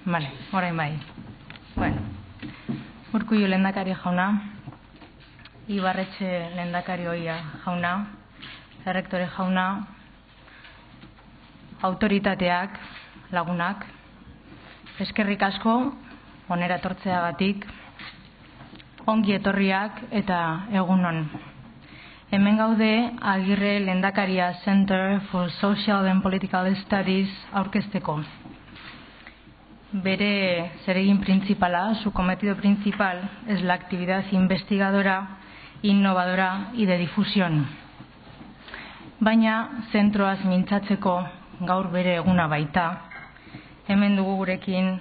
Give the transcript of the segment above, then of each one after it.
Vale, orain bai. Bueno, Urkullu lehendakari jauna, Ibarretxe lehendakari ohia jauna, errektore jauna, autoritateak, lagunak, eskerrik asko onera etortzeagatik, ongi etorriak eta egunon. Hemen gaude Agirre Lehendakaria Center for Social and Political Studies aurkezteko. Bere zeregin principala, su cometido principal, es la actividad investigadora, innovadora y de difusión. Baina, zentroaz mintzatzeko gaur bere eguna baita. Hemen dugu gurekin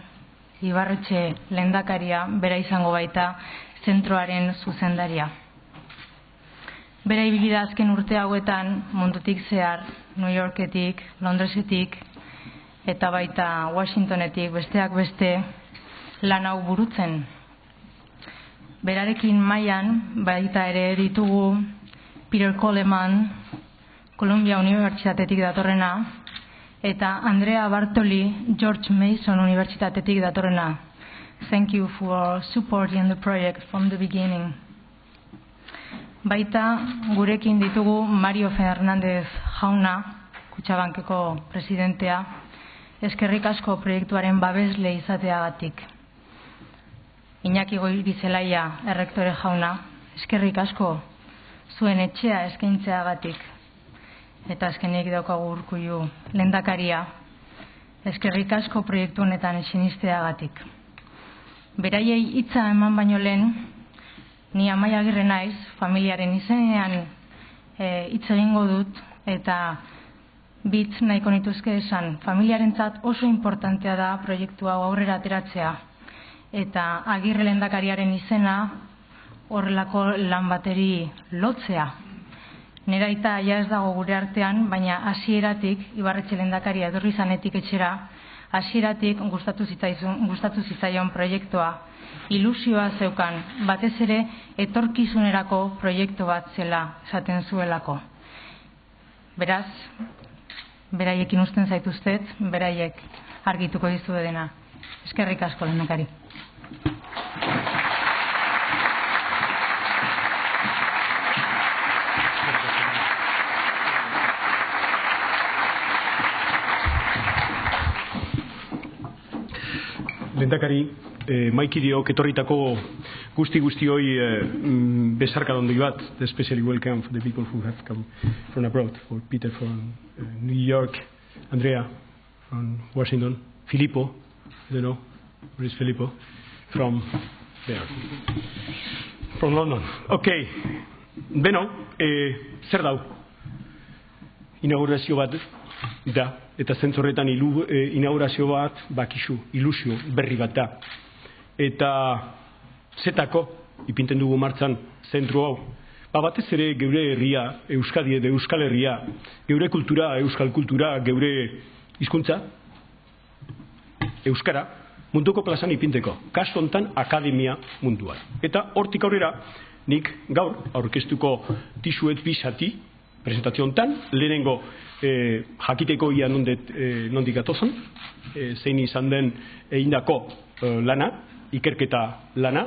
Ibarretxe lehendakaria, bera izango baita zentroaren zuzendaria. Bera ibilbide azken urte hauetan mundutik zehar, New Yorketik, Londresetik, eta baita Washingtonetik besteak beste lan hau burutzen. Berarekin mailan baita ere ditugu Peter Coleman, Columbia Unibertsitatetik datorrena, eta Andrea Bartoli, George Mason Unibertsitatetik datorrena. Thank you for supporting the project from the beginning. Baita gurekin ditugu Mario Fernández jauna, Kutxabankeko presidentea, eskerrik asko proiektuaren babesle izateagatik. Iñaki Goirizelaia errektore jauna, eskerrik asko zuen etxea eskaintzeagatik. Eta azkenik daukagu Urkullu lehendakaria, eskerrik asko proiektu honetan sinisteagatik. Beraiei hitza eman baino lehen, ni Amaia Agirre naiz, familiaren izenean hitz egingo dut, eta bitz nahiko nituzke esan, familiarentzat oso importantea da proiektu hau aurrera ateratzea, eta Agirre lehendakariaren izena horrelako lan bateri lotzea. Nera aita ja ez dago gure artean, baina hasieratik Ibarretxe lehendakaria etorri zanetik etxera, hasieratik gustatu zitzaion proiektua, ilusioa zeukan, batez ere etorkizunerako proiektu bat zela esaten zuelako. Beraz, beraiekin uzten zaituztet, beraiek argituko dizu dena. Eskerrik asko lehendakari. Lehendakari, maikideok etorritako guzti-guztioi besarka dondoi bat, especially welcome for the people who have come from abroad, for Peter from New York, Andrea from Washington, Filippo, I don't know, where is Filippo? From there, from London. Okay, beno, zer dau? Inaugurazio bat da, eta zentzorretan inaugurazio bat bakizu, ilusio berri bat da. Eta zetako, ipinten dugu martzan zentro hau, batez ere geure herria, Euskadi edo Euskal Herria, geure kultura, euskal kultura, geure hizkuntza, euskara, munduko plazan ipinteko, kasu hontan akademia munduan. Eta hortik aurrera, nik gaur aurkeztuko dizuet bizati, presentazio hontan, lehenengo jakiteko ia nondik gatozan, zein izan den egindako lana, ikerketa lana,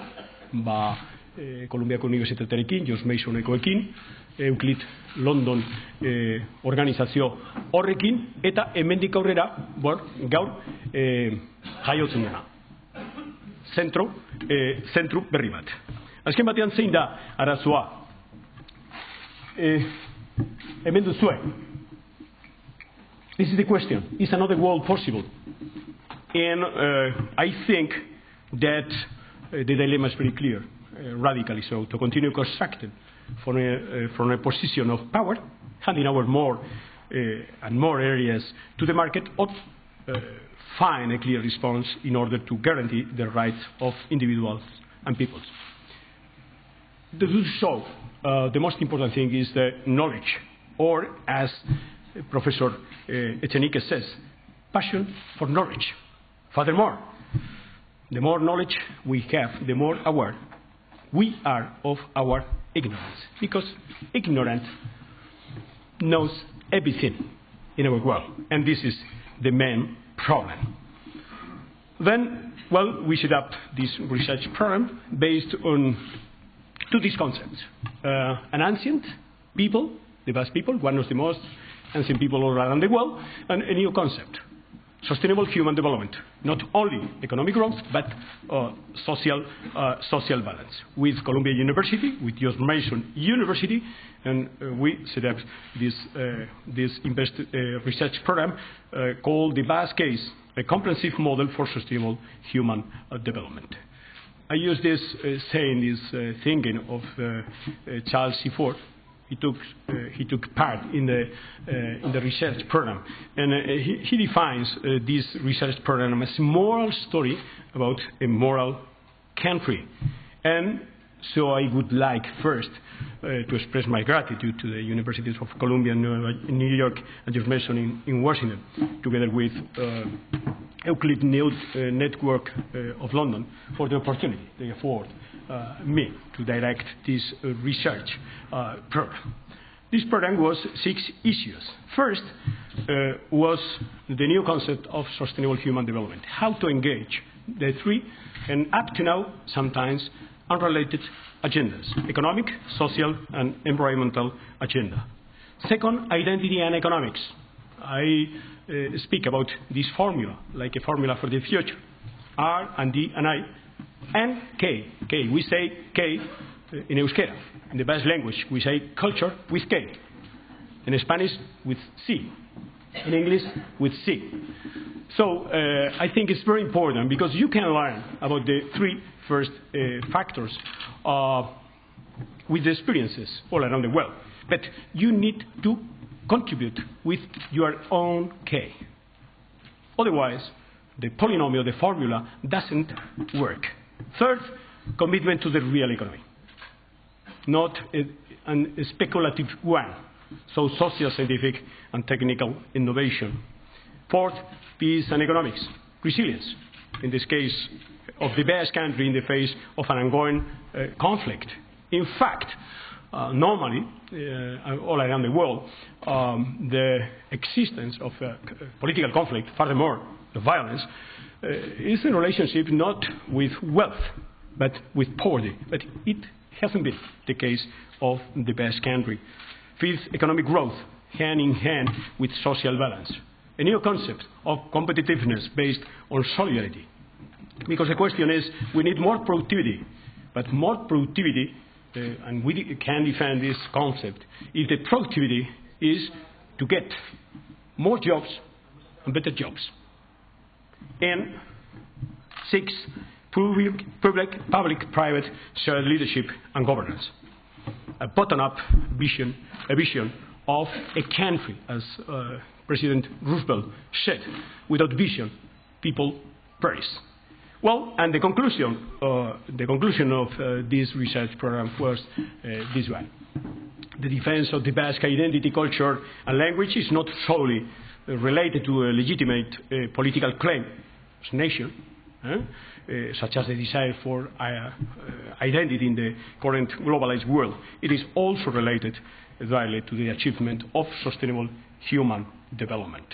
Kolumbiako Unibertsitatearekin, George Masonekoekin, Euclid London organizazio horrekin, eta hemendik aurrera, gaur jaiotzen dena. Zentru berri bat. Azken batean zein da arazoa? Hemen duzue. This is the question. Is another world possible? And I think that the dilemma is very clear, radically so, to continue constructing from a position of power, handing over more and more areas to the market, or find a clear response in order to guarantee the rights of individuals and peoples. To do so, the most important thing is the knowledge, or as Professor Echenique says, passion for knowledge. Furthermore, the more knowledge we have, the more aware we are of our ignorance. Because ignorance knows everything in our world. And this is the main problem. Then, well, we set up this research program based on two these concepts. An ancient people, the Basque people, one of the most ancient people all around the world, and a new concept, sustainable human development. Not only economic growth, but social balance. With Columbia University, with George Mason University, and we set up this research program called the Basque Case, a comprehensive model for sustainable human development. I use this saying, this thinking of Charles C. Ford. He took part in the research program, and he defines this research program as a moral story about a moral country. And so I would like first to express my gratitude to the Universities of Columbia in New York and George Mason in Washington, together with Euclid Network of London, for the opportunity they afford me to direct this research program. This program was 6 issues. First was the new concept of sustainable human development, how to engage the 3, and up to now, sometimes unrelated agendas: economic, social, and environmental agenda. Second, identity and economics. I speak about this formula, like a formula for the future: R and D and I, and K. K. We say K in Euskera. In the Basque language, we say culture with K. In Spanish, with C. In English, with C. So I think it's very important, because you can learn about the 3 first factors with the experiences all around the world. But you need to contribute with your own K. Otherwise, the polynomial, the formula, doesn't work. Third, commitment to the real economy, not a speculative one. So social, scientific, and technical innovation. Fourth, peace and economics, resilience. In this case of the Basque country in the face of an ongoing conflict. In fact, normally, all around the world, the existence of political conflict, furthermore, the violence, is in relationship not with wealth, but with poverty. But it hasn't been the case of the Basque country. Fifth, economic growth, hand in hand with social balance. A new concept of competitiveness based on solidarity. Because the question is, we need more productivity, but more productivity, and we can defend this concept, if the productivity is to get more jobs and better jobs. And 6, public-private shared leadership and governance. A bottom-up vision, a vision of a country, as President Roosevelt said: without vision, people perish. Well, and the conclusion of this research program was this one. The defense of the Basque identity, culture, and language is not solely related to a legitimate political claim as a nation, such as the desire for identity in the current globalized world. It is also related directly to the achievement of sustainable human development.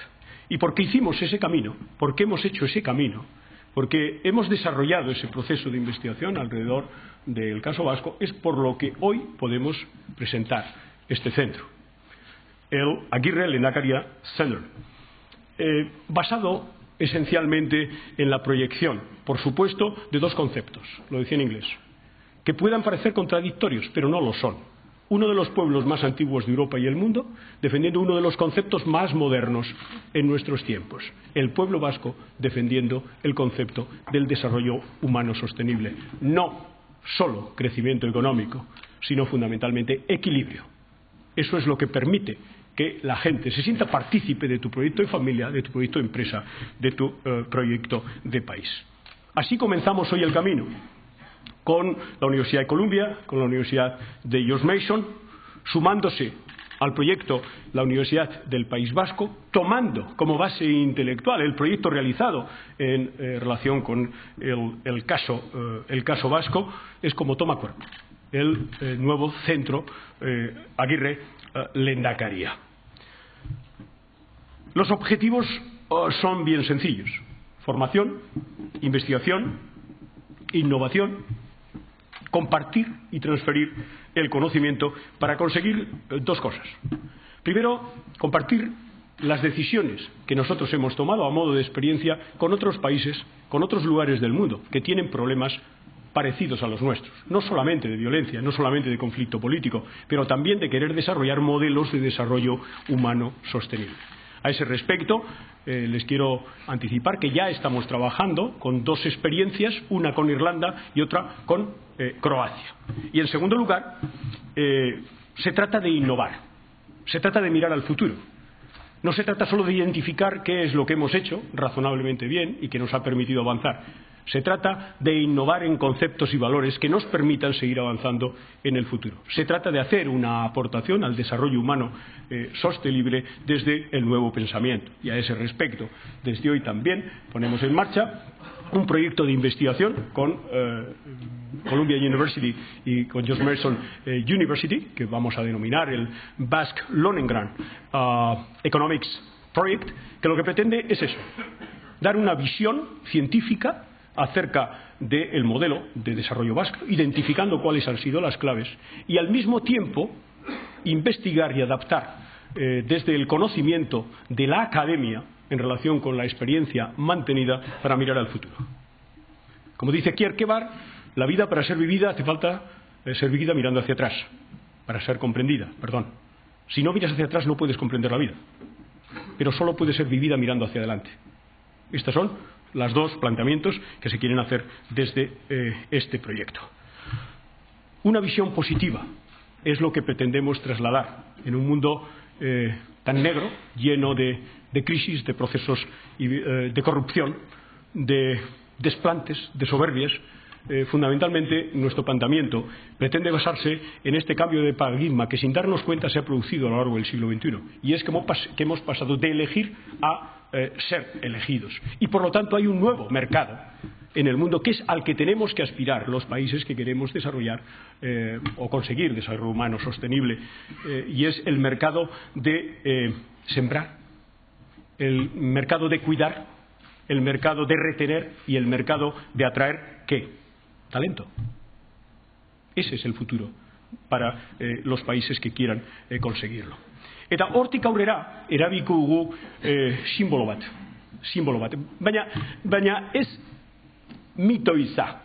¿Y por qué hicimos ese camino? ¿Por qué hemos hecho ese camino? Porque hemos desarrollado ese proceso de investigación alrededor del caso vasco, es por lo que hoy podemos presentar este centro, el Agirre Lehendakaria Center, basado esencialmente en la proyección, por supuesto, de 2 conceptos, lo decía en inglés, que puedan parecer contradictorios, pero no lo son. Uno de los pueblos más antiguos de Europa y el mundo, defendiendo uno de los conceptos más modernos en nuestros tiempos, el pueblo vasco defendiendo el concepto del desarrollo humano sostenible. No solo crecimiento económico, sino fundamentalmente equilibrio. Eso es lo que permite que la gente se sienta partícipe de tu proyecto de familia, de tu proyecto de empresa, de tu proyecto de país. Así comenzamos hoy el camino, con la Universidad de Columbia, con la Universidad de George Mason, sumándose al proyecto la Universidad del País Vasco, tomando como base intelectual el proyecto realizado en relación con el caso vasco, es como toma cuerpo el nuevo centro Agirre Lehendakaria. Los objetivos son bien sencillos. formación, investigación, innovación, compartir y transferir el conocimiento para conseguir dos cosas. Primero, compartir las decisiones que nosotros hemos tomado a modo de experiencia con otros países, con otros lugares del mundo que tienen problemas parecidos a los nuestros, no solamente de violencia, no solamente de conflicto político, pero también de querer desarrollar modelos de desarrollo humano sostenible. A ese respecto, les quiero anticipar que ya estamos trabajando con dos experiencias, una con Irlanda y otra con Croacia. Y en segundo lugar, se trata de innovar, se trata de mirar al futuro. No se trata solo de identificar qué es lo que hemos hecho razonablemente bien y que nos ha permitido avanzar. Se trata de innovar en conceptos y valores que nos permitan seguir avanzando en el futuro. Se trata de hacer una aportación al desarrollo humano sostenible desde el nuevo pensamiento. Y a ese respecto, desde hoy también ponemos en marcha un proyecto de investigación con Columbia University y con George Mason University, que vamos a denominar el Basque Lonengran Economics Project, que lo que pretende es eso, dar una visión científica acerca del modelo de desarrollo vasco, identificando cuáles han sido las claves y al mismo tiempo investigar y adaptar desde el conocimiento de la academia en relación con la experiencia mantenida para mirar al futuro. Como dice Kierkegaard, la vida para ser vivida hace falta ser vivida mirando hacia atrás, para ser comprendida, perdón. Si no miras hacia atrás no puedes comprender la vida, pero solo puede ser vivida mirando hacia adelante. Estos son los dos planteamientos que se quieren hacer desde este proyecto. Una visión positiva es lo que pretendemos trasladar en un mundo tan negro, lleno de crisis, de procesos de corrupción, de desplantes, de soberbias. Fundamentalmente, nuestro planteamiento pretende basarse en este cambio de paradigma que sin darnos cuenta se ha producido a lo largo del siglo XXI. Y es que hemos pasado de elegir a ser elegidos. Y por lo tanto hay un nuevo mercado en el mundo que es al que tenemos que aspirar los países que queremos desarrollar o conseguir desarrollo humano sostenible. Y es el mercado de sembrar, el mercado de cuidar, el mercado de retener y el mercado de atraer ¿qué? Talento. Ese es el futuro para los países que quieran conseguirlo. Eta hortik aurrera erabiko dugu simbolo bat. Baina ez mitoiza.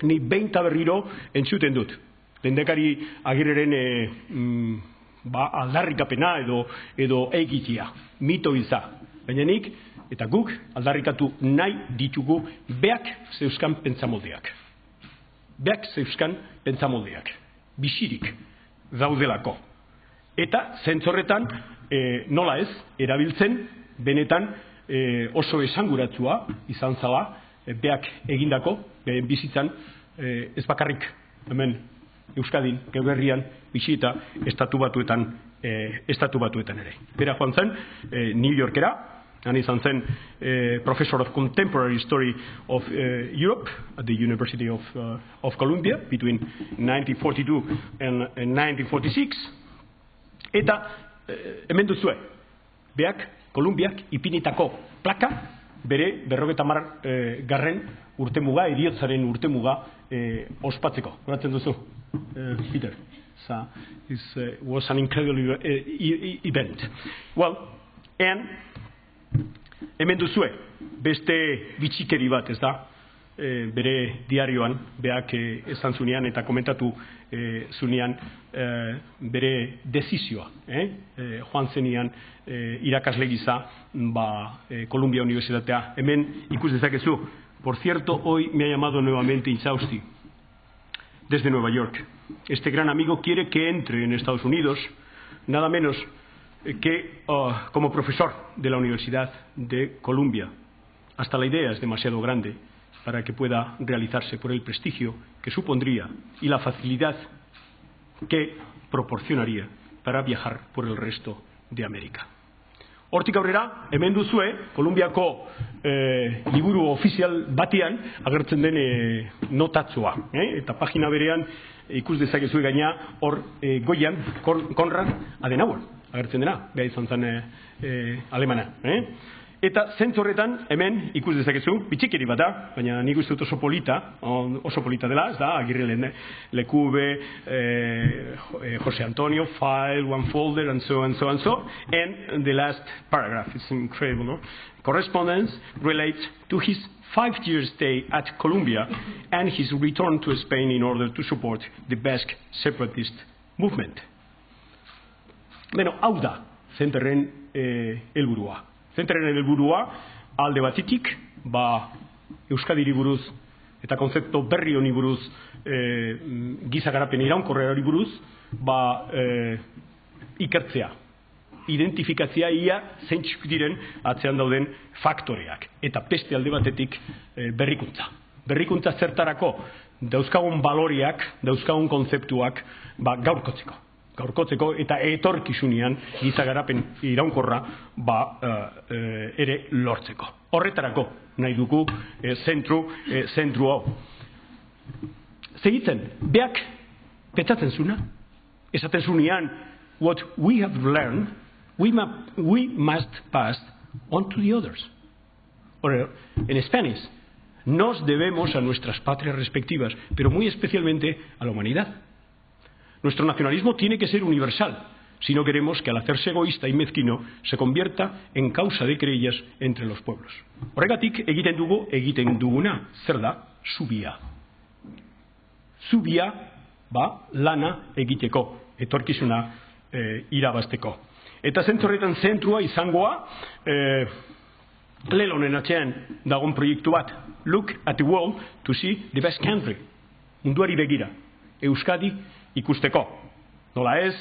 Ni behin eta berriro entzuten dut. Lehendakari Agirreren aldarrikapena edo egitea. Mitoiza. Baina nik eta guk aldarrikatu nahi ditugu beak zeuzkan pentsamoldeak. Beak zeuzkan pentsamoldeak. Bizirik daudelako. Eta zentzorretan nola ez, erabiltzen benetan oso esanguratsua izan zala beak egindako bizitzan ez bakarrik hemen Euskadin, Geu Herrian, bizita estatu batuetan ere. Bera joan zen New Yorkera, han izan zen Professor of Contemporary History of Europe at the University of Columbia between 1942 and 1946. Eta hemen duzue, beak, Kolumbiak ipinitako plaka, bere 50. garren urtemuga, heriotzaren urtemuga ospatzeko. Horatzen duzu, Peter? It was an incredible event. Well, and hemen duzue, beste bitxikeri bat, ez da? Bere diarioan, beak esan zunean eta komentatu zunean bere desizioa. Joan zenian irakasle gisa Columbia Universitatea. Hemen ikus dezakezu. Por cierto, hoy me ha llamado nuevamente Inchausti, desde Nueva York. Este gran amigo quiere que entre en Estados Unidos, nada menos que como profesor de la Universidad de Columbia. Hasta la idea es demasiado grande para que pueda realizarse por el prestigio que supondría y la facilidad que proporcionaría para viajar por el resto de América. Hortik aurrera, hemen duzue, Kolumbiako liburu ofizial batean agertzen den notatzua. Eta pagina berean ikus dezakezu gaina hor goian Konrad Adenauer agertzen dena, beha izan zen alemana. Eta zentzu horretan, hemen, ikus dezakezu, bitxikeri bat da, baina nik uste dut oso polita dela, ez da, Agirre Lekube, Jose Antonio, file, one folder, and so, and the last paragraph, it's incredible, no? Correspondence relates to his 5-year stay at Colombia and his return to Spain in order to support the Basque separatist movement. Beno, hau da, zenterren helburua. Zenterren helburua, alde batetik, Euskadiri buruz eta konzeptu berri honi buruz, giza garapen iraunkorrari buruz, ikertzea, identifikatzea ia zeintzuk diren atzean dauden faktoreak. Eta beste alde batetik berrikuntza. Berrikuntza zertarako dauzkagun baloreak, dauzkagun konzeptuak gaurkotzeko eta etorkizunean giza garapen iraunkorra ere lortzeko. Horretarako nahi dugu zentru hau. Segitzen, beak petzatzen zuna, esaten zunean, what we have learned, we must pass on to the others. Or, en Spanish, nos debemos a nuestras patrias respectivas, pero muy especialmente a la humanidad. Nuestro nacionalismo tiene que ser universal, si no queremos que al hacerse egoísta y mezquino se convierta en causa de querellas entre los pueblos. Horregatik egiten duguna, zer da? Zubia. Zubia, lana egiteko, etorkizuna irabazteko. Eta zentzorretan zentrua izangoa, Lelonen atzean dagoen proiektu bat, Look at the world to see the best country. Munduari begira, Euskadi ikusteko. Nola ez,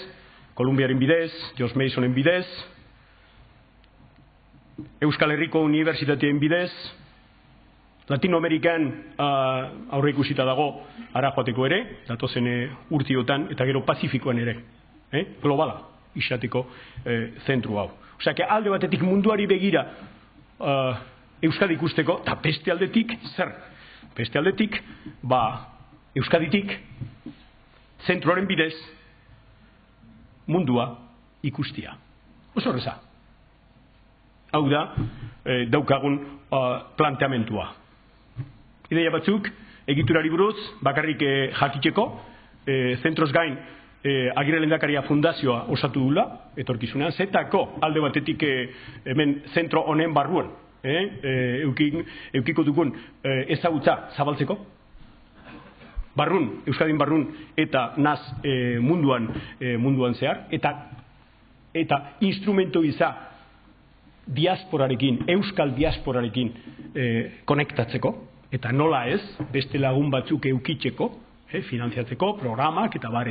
Kolumbiaren bidez, George Masonen bidez, Euskal Herriko Unibertsitateen bidez, Latinoamerikan aurre ikusita dago ara joateko ere, datozen urtiotan, eta gero Pazifikoan ere. Globala izateko zentru hau. Osea, alde batetik munduari begira Euskadi ikusteko, eta beste aldetik, zer? Beste aldetik, Euskaditik, zentruaren bidez, mundua ikustia. Oso horreza. Hau da, daukagun planteamentua. Ideia batzuk, egiturari buruz, bakarrik jakiteko, zentroz gain, Agirre Lehendakaria Fundazioa osatu dula, etorkizunean, zetako alde batetik hemen zentro honen barruan, eukiko dugun ezagutza zabaltzeko, barrun, Euskadin barrun eta naz munduan zehar, eta instrumento gisa diasporarekin, euskal diasporarekin konektatzeko, eta nola ez, beste lagun batzuk eukitzeko, finanziatzeko, programak, eta bar,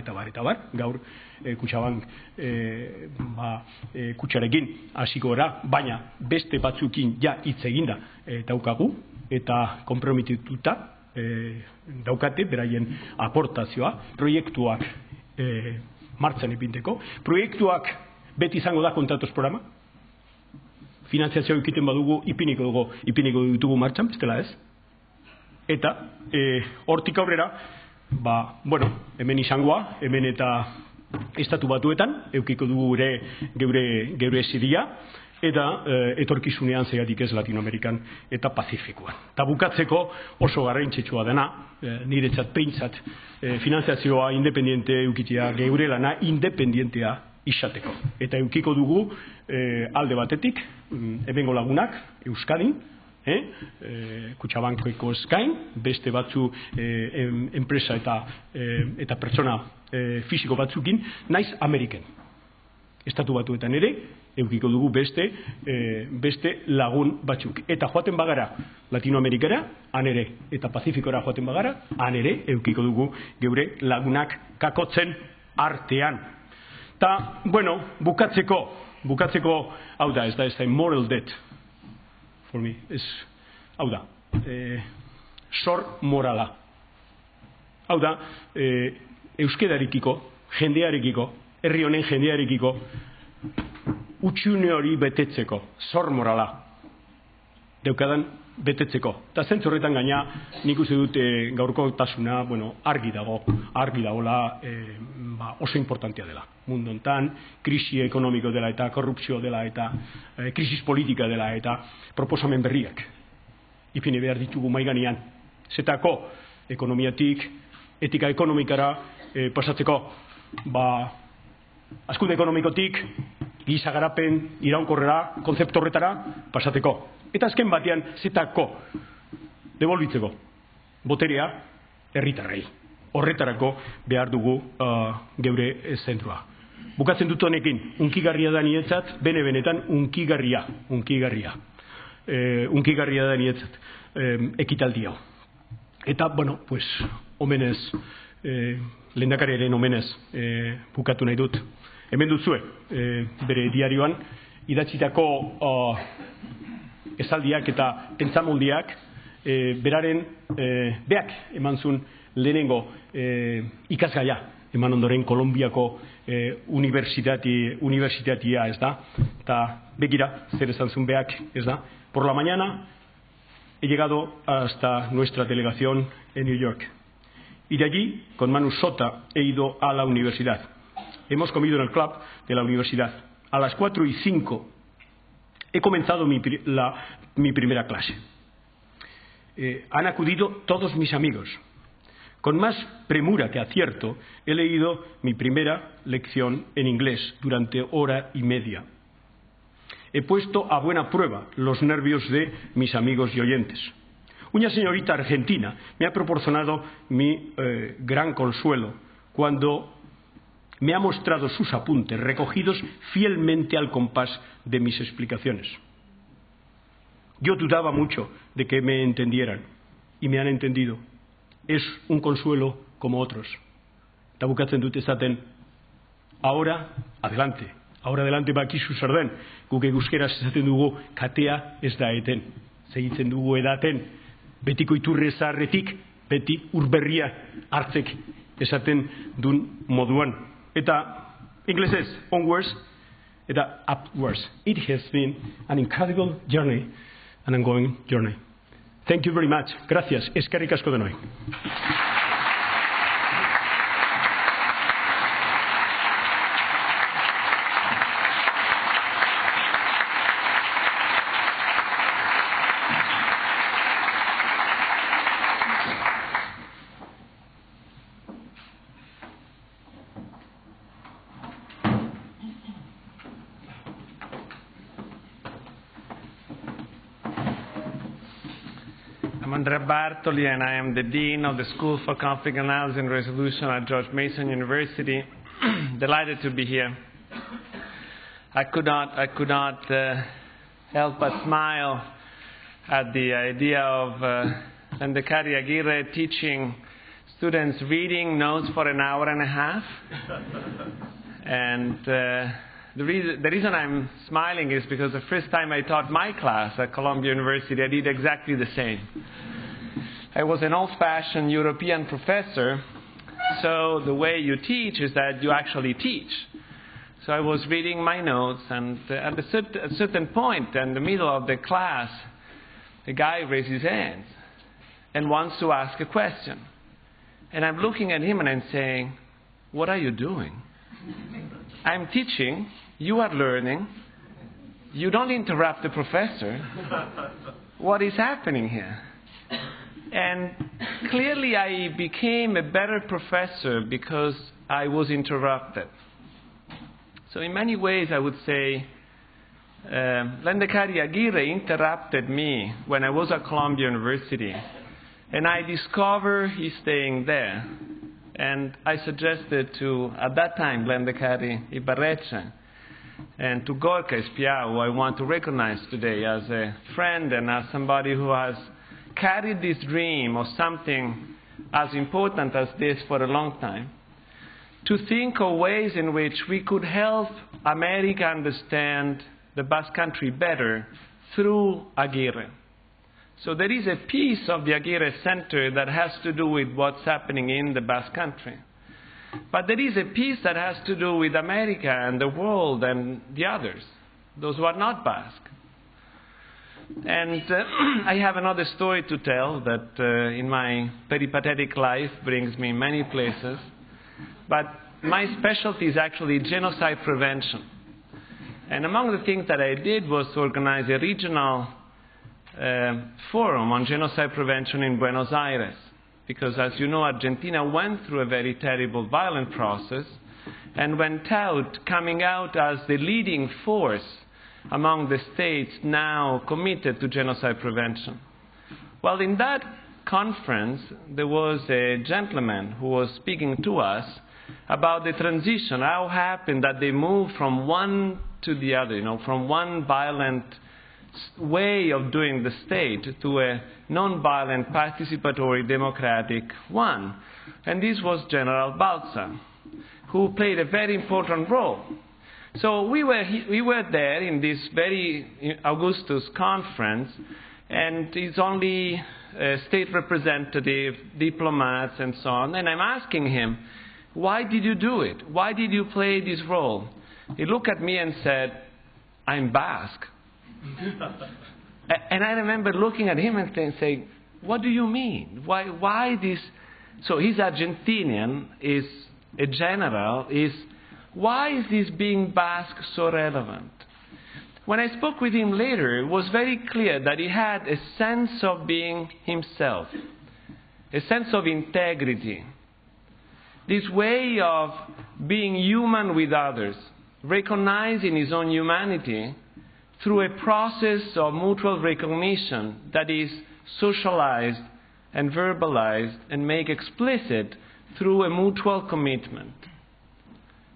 gaur Kutxabank kutxarekin hasiko gara, baina beste batzukin ja hitz eginda daukagu, eta konprometituta daukate beraien aportazioa, proiektuak martxan ipinteko. Proiektuak beti izango da kontratos programa, finanziazioa egiten badugu ipiniko ditugu martxan, bestela ez. Eta hortik aurrera, hemen izangoa, hemen eta estatu batuetan, eukiko dugu geure ziria, eta etorkizunean zegatik ez Latinoamerikan eta Pazifikoan. Eta bukatzeko oso garrantzitsua dena, niretzat peintzat, finanziazioa independiente eukitea, geure lana independientea izateko. Eta eukiko dugu alde batetik, hemengo lagunak, Euskadin, Kutxabankoeko eskain, beste batzu enpresa eta pertsona fisiko batzukin, naiz Ameriken. Estatu batuetan ere, eukiko dugu beste lagun batzuk. Eta joaten bagara Latinoamerikara, han ere, eta Pazifikora joaten bagara, han ere, eukiko dugu geure lagunak kakotzen artean. Ta, bukatzeko, hau da, ez da moral debt. For me, hau da, sor morala. Hau da, euskedarekiko, jendearekiko, herri honen jendearekiko, utxune hori betetzeko, sor morala. Daukadan betetzeko. Eta zentzu horretan gaina, nik uste dut gaurko tasuna, argi dagoela oso importantea dela. Mundu hontan, krisi ekonomiko dela eta korrupzio dela eta krisis politika dela eta proposamen berriak. Ipini behar ditugu maiganean. Zetako ekonomiatik, etika ekonomikara pasatzeko, hazkunde ekonomikotik, giza garapen iraunkorrera, konzeptu horretara pasateko. Eta azken batean, zetako devolbitzeko boterea herritarrei. Horretarako behar dugu geure zentrua. Bukatzen dut honekin, unkigarria da niretzat, benetan unkigarria da niretzat ekitaldi hau. Eta, omenez, lehendakariaren omenez bukatu nahi dut. Hemen duzue, bere diarioan, idatzitako esaldiak eta pentsamenduak beak eman zuen lehenengo ikasgaia, eman ondoren Kolonbiako unibertsitatea, ez da? Eta begira, zer esan zuen beak, ez da? Por la mañana he llegado hasta nuestra delegación en New York. Y de allí, con Manu Sota, he ido a la universidad. Hemos comido en el club de la universidad. A las 4:05 he comenzado mi primera clase. Han acudido todos mis amigos. Con más premura que acierto, he leído mi primera lección en inglés durante 1:30. He puesto a buena prueba los nervios de mis amigos y oyentes. Una señorita argentina me ha proporcionado mi gran consuelo cuando me ha mostrado sus apuntes recogidos fielmente al compás de mis explicaciones. Yo dudaba mucho de que me entendieran y me han entendido. Es un consuelo como otros. Eta bukatzen dut esaten, ahora adelante bakizu zer den. Guk eguskeraz esaten dugu katea ez da eten. Segitzen dugu edaten, betiko iturre zaharretik, beti urberria hartzek esaten dun moduan. Eta inglesez, onwards eta upwards. It has been an incredible journey, an ongoing journey. Thank you very much. Gracias. Eskerrik asko denoi. I'm Andrea Bartoli, and I am the Dean of the School for Conflict Analysis and Resolution at George Mason University. Delighted to be here. I could not help but smile at the idea of Lendakari Aguirre teaching students reading notes for an hour and a half. And the reason I'm smiling is because the first time I taught my class at Columbia University, I did exactly the same. I was an old-fashioned European professor, so the way you teach is that you actually teach. So I was reading my notes, and at a certain point in the middle of the class, the guy raised his hand and wants to ask a question. And I'm looking at him and I'm saying, what are you doing? I'm teaching. You are learning. You don't interrupt the professor. What is happening here? And clearly I became a better professor because I was interrupted. So in many ways I would say Lendakari Aguirre interrupted me when I was at Columbia University. And I discovered he's staying there. And I suggested to, at that time, Lendakari Ibarretxe, and to Gorka Espiau, who I want to recognize today as a friend and as somebody who has carried this dream of something as important as this for a long time, to think of ways in which we could help America understand the Basque Country better through Aguirre. So there is a piece of the Aguirre Center that has to do with what's happening in the Basque Country. But there is a piece that has to do with America and the world and the others, those who are not Basque. And I have another story to tell that in my peripatetic life brings me many places. But my specialty is actually genocide prevention. And among the things that I did was to organize a regional forum on genocide prevention in Buenos Aires. Because as you know, Argentina went through a very terrible, violent process and went out, coming out as the leading force among the states now committed to genocide prevention. Well, in that conference, there was a gentleman who was speaking to us about the transition, how it happened that they moved from one to the other, from one violent way of doing the state to a non-violent, participatory, democratic one. And this was General Balsa, who played a very important role. So we were there in this very Augustus conference, and it's only state representative, diplomats, and so on. And I'm asking him, why did you do it? Why did you play this role? He looked at me and said, I'm Basque. And I remember looking at him and saying, what do you mean? Why this? So he's Argentinian, is a general, why is this being Basque so relevant? When I spoke with him later, it was very clear that he had a sense of being himself, a sense of integrity, this way of being human with others, recognizing his own humanity through a process of mutual recognition that is socialized and verbalized and made explicit through a mutual commitment.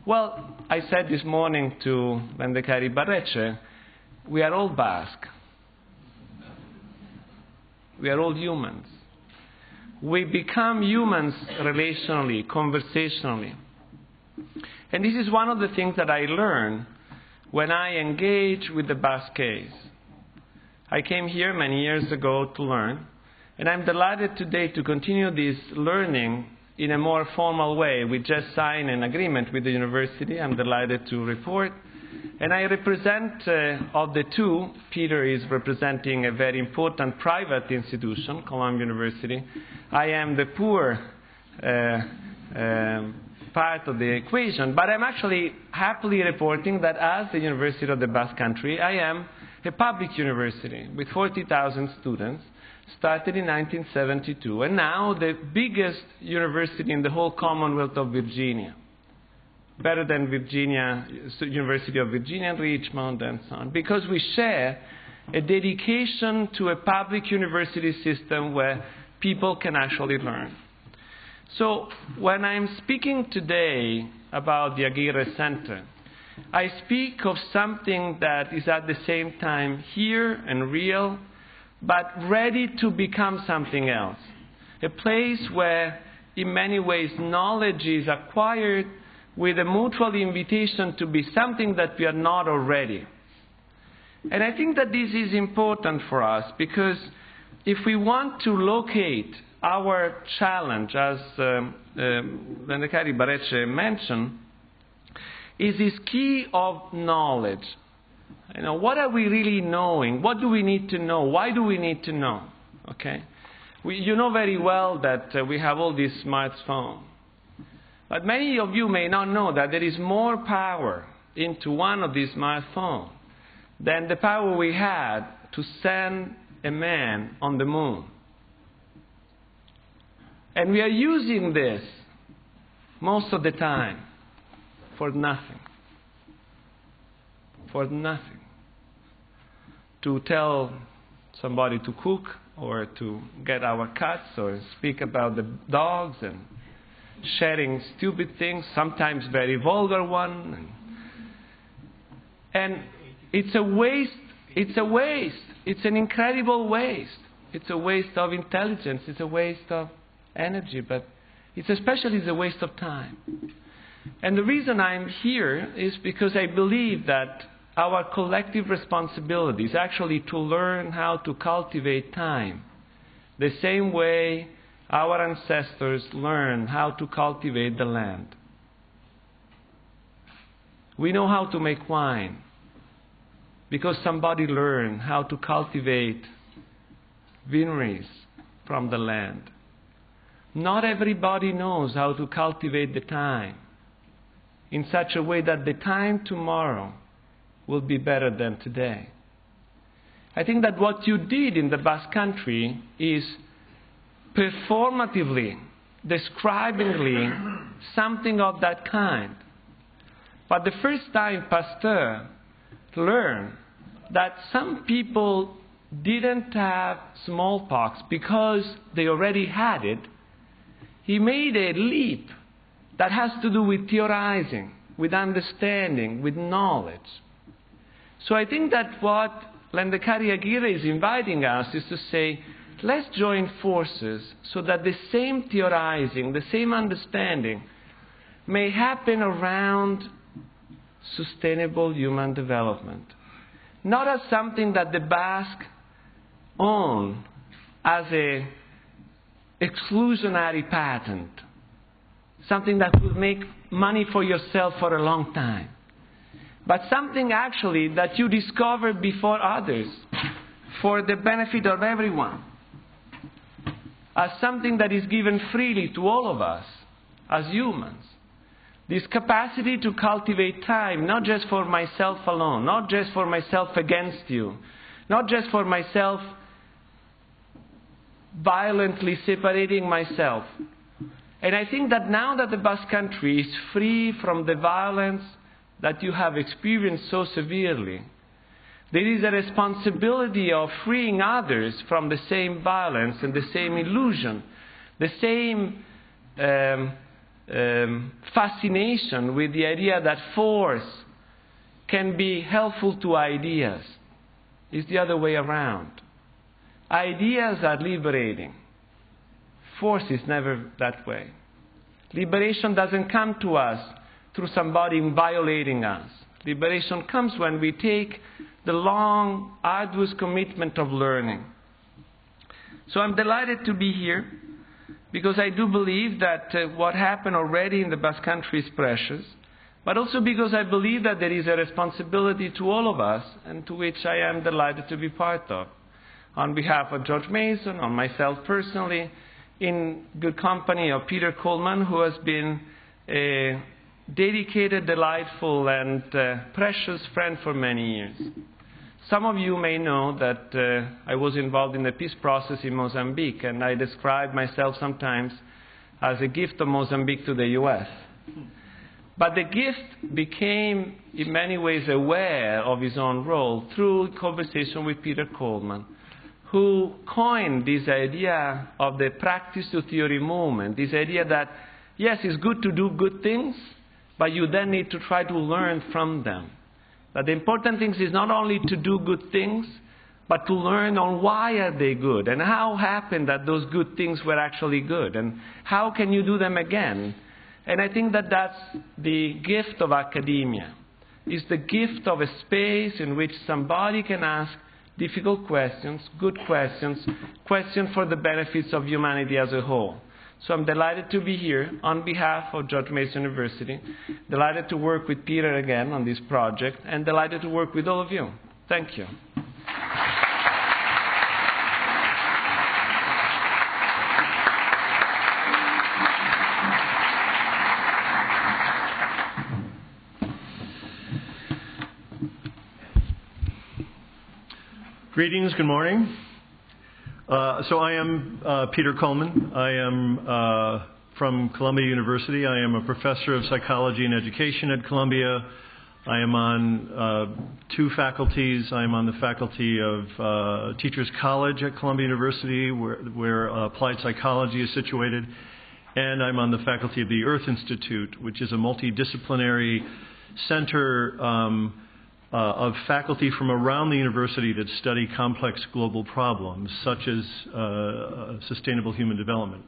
Well, I said this morning to Lehendakari Barretxe, we are all Basque. We are all humans. We become humans relationally, conversationally. And this is one of the things that I learned when I engage with the Basques. I came here many years ago to learn, and I'm delighted today to continue this learning in a more formal way. We just signed an agreement with the university, I'm delighted to report. And I represent, of the two, Peter is representing a very important private institution, Columbia University. I am the poor part of the equation, but I'm actually happily reporting that as the University of the Basque Country, I am a public university with 40,000 students, started in 1972, and now the biggest university in the whole Commonwealth of Virginia. Better than University of Virginia, Richmond, and so on, because we share a dedication to a public university system where people can actually learn. So when I'm speaking today about the Aguirre Center, I speak of something that is at the same time here and real, but ready to become something else. A place where, in many ways, knowledge is acquired with a mutual invitation to be something that we are not already. And I think that this is important for us because if we want to locate our challenge, as Lehendakari Barretxe mentioned, is this key of knowledge. What are we really knowing? What do we need to know? Why do we need to know? Okay, you know very well that we have all these smartphones. But many of you may not know that there is more power into one of these smartphones than the power we had to send a man on the moon. And we are using this most of the time for nothing. For nothing. To tell somebody to cook or to get our cats or speak about the dogs and sharing stupid things, sometimes very vulgar ones. And it's a waste. It's a waste. It's an incredible waste. It's a waste of intelligence. It's a waste of energy. But it's especially a waste of time. And the reason I'm here is because I believe that our collective responsibility is actually to learn how to cultivate time the same way our ancestors learned how to cultivate the land. We know how to make wine. because somebody learned how to cultivate vineries from the land. Not everybody knows how to cultivate the time in such a way that the time tomorrow will be better than today. I think that what you did in the Basque Country is performatively, describingly, something of that kind. But the first time Pasteur learned that some people didn't have smallpox because they already had it, he made a leap that has to do with theorizing, with understanding, with knowledge. So I think that what Lendakari Aguirre is inviting us is to say, let's join forces so that the same theorizing, the same understanding may happen around sustainable human development. Not as something that the Basque own as a exclusionary patent, something that will make money for yourself for a long time, but something actually that you discover before others for the benefit of everyone, as something that is given freely to all of us as humans. This capacity to cultivate time, not just for myself alone, not just for myself against you, not just for myself violently separating myself. And I think that now that the Basque Country is free from the violence that you have experienced so severely, there is a responsibility of freeing others from the same violence and the same illusion, the same fascination with the idea that force can be helpful to ideas. It's the other way around. Ideas are liberating. Force is never that way. Liberation doesn't come to us through somebody violating us. Liberation comes when we take the long, arduous commitment of learning. So I'm delighted to be here because I do believe that what happened already in the Basque Country is precious, but also because I believe that there is a responsibility to all of us and to which I am delighted to be part of. On behalf of George Mason, on myself personally, in good company of Peter Coleman, who has been a dedicated, delightful, and precious friend for many years. Some of you may know that I was involved in the peace process in Mozambique, and I describe myself sometimes as a gift of Mozambique to the U.S. But the gift became, in many ways, aware of his own role through conversation with Peter Coleman, who coined this idea of the practice to theory movement, this idea that, yes, it's good to do good things, but you then need to try to learn from them. That the important thing is not only to do good things, but to learn on why are they good, and how happened that those good things were actually good, and how can you do them again. And I think that that's the gift of academia. It's the gift of a space in which somebody can ask difficult questions, good questions, questions for the benefits of humanity as a whole. So I'm delighted to be here on behalf of George Mason University, delighted to work with Peter again on this project, and delighted to work with all of you. Thank you. Greetings, good morning. So I am Peter Coleman. I am from Columbia University. I am a professor of psychology and education at Columbia. I am on two faculties. I am on the faculty of Teachers College at Columbia University, where applied psychology is situated. And I'm on the faculty of the Earth Institute, which is a multidisciplinary center of faculty from around the university that study complex global problems, such as sustainable human development.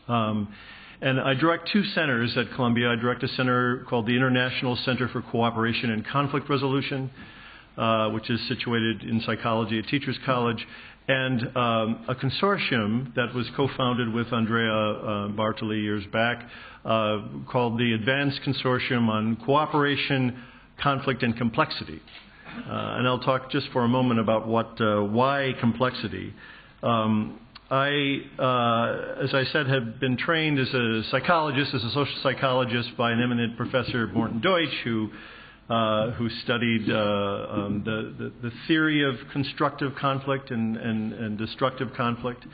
And I direct two centers at Columbia. I direct a center called the International Center for Cooperation and Conflict Resolution, which is situated in psychology at Teachers College, and a consortium that was co-founded with Andrea Bartoli years back called the Advanced Consortium on Cooperation, Conflict, and Complexity. And I'll talk just for a moment about why complexity. As I said, have been trained as a psychologist, as a social psychologist by an eminent professor, Morton Deutsch, who studied the theory of constructive conflict and destructive conflict,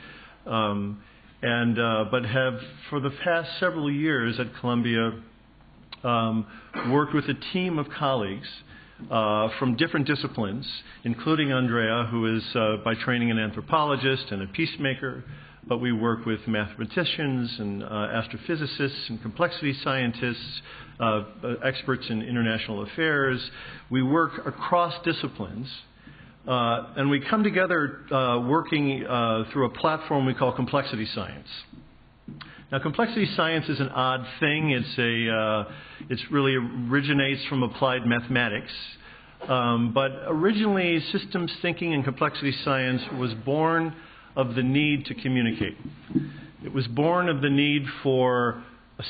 but have for the past several years at Columbia worked with a team of colleagues from different disciplines, including Andrea, who is by training an anthropologist and a peacemaker, but we work with mathematicians and astrophysicists and complexity scientists, experts in international affairs. We work across disciplines, and we come together working through a platform we call complexity science. Now, complexity science is an odd thing. It really originates from applied mathematics. But originally, systems thinking and complexity science was born of the need to communicate. It was born of the need for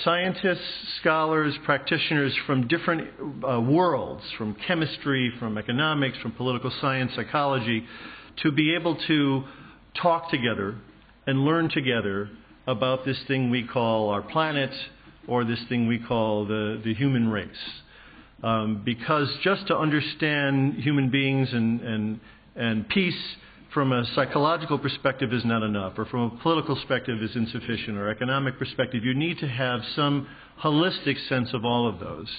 scientists, scholars, practitioners from different worlds, from chemistry, from economics, from political science, psychology, to be able to talk together and learn together about this thing we call our planet, or this thing we call the human race. Because just to understand human beings and peace from a psychological perspective is not enough, or from a political perspective is insufficient, or economic perspective. You need to have some holistic sense of all of those.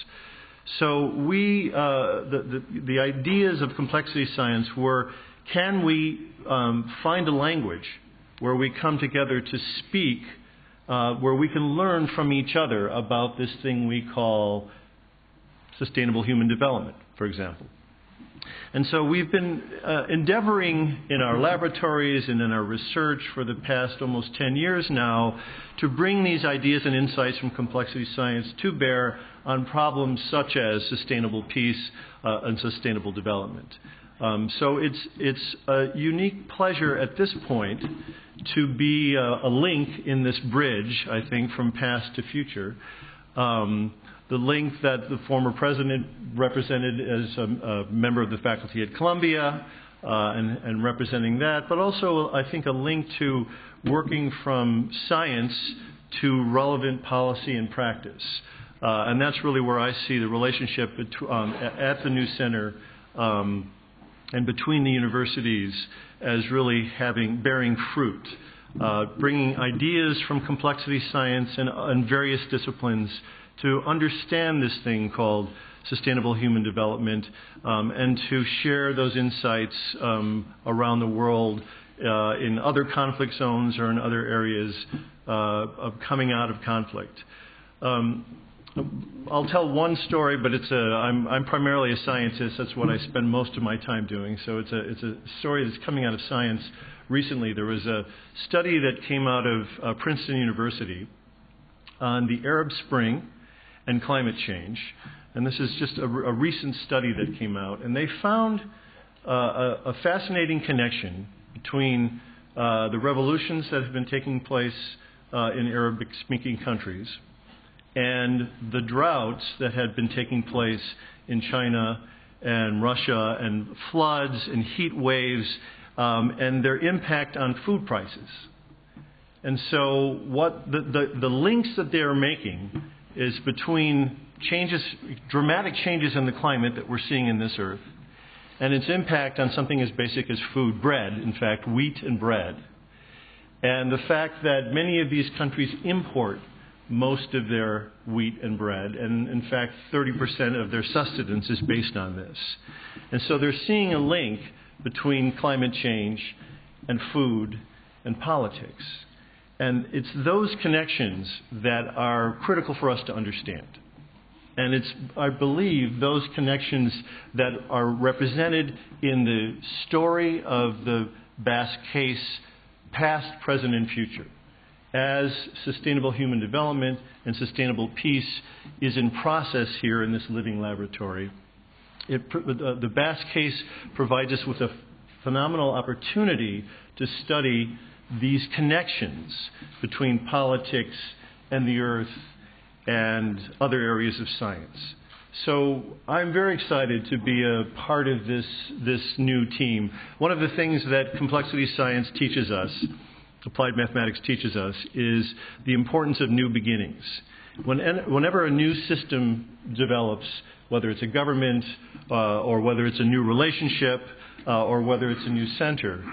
So the ideas of complexity science were, can we find a language where we come together to speak, where we can learn from each other about this thing we call sustainable human development, for example. And so we've been endeavoring in our laboratories and in our research for the past almost 10 years now to bring these ideas and insights from complexity science to bear on problems such as sustainable peace and sustainable development. So it's a unique pleasure at this point to be a link in this bridge, I think, from past to future. The link that the former president represented as a member of the faculty at Columbia and representing that, but also, I think, a link to working from science to relevant policy and practice. And that's really where I see the relationship at the New Center and between the universities as really bearing fruit, bringing ideas from complexity science and various disciplines to understand this thing called sustainable human development, and to share those insights around the world in other conflict zones or in other areas of coming out of conflict. I'll tell one story, but I'm primarily a scientist. That's what I spend most of my time doing. So it's a story that's coming out of science. Recently, there was a study that came out of Princeton University on the Arab Spring and climate change. And this is just a recent study that came out. And they found a fascinating connection between the revolutions that have been taking place in Arabic-speaking countries and the droughts that had been taking place in China and Russia, and floods and heat waves, and their impact on food prices. And so what the links that they are making is between dramatic changes in the climate that we're seeing in this earth, and its impact on something as basic as food, bread, in fact, wheat and bread. And the fact that many of these countries import most of their wheat and bread, and in fact 30% of their sustenance is based on this. And so they're seeing a link between climate change and food and politics. And it's those connections that are critical for us to understand. And it's, I believe, those connections that are represented in the story of the Basque case, past, present, and future, as sustainable human development and sustainable peace is in process here in this living laboratory. The Basque case provides us with a phenomenal opportunity to study these connections between politics and the earth and other areas of science. So I'm very excited to be a part of this new team. One of the things that complexity science teaches us, applied mathematics teaches us, is the importance of new beginnings. Whenever a new system develops, whether it's a government or whether it's a new relationship or whether it's a new center,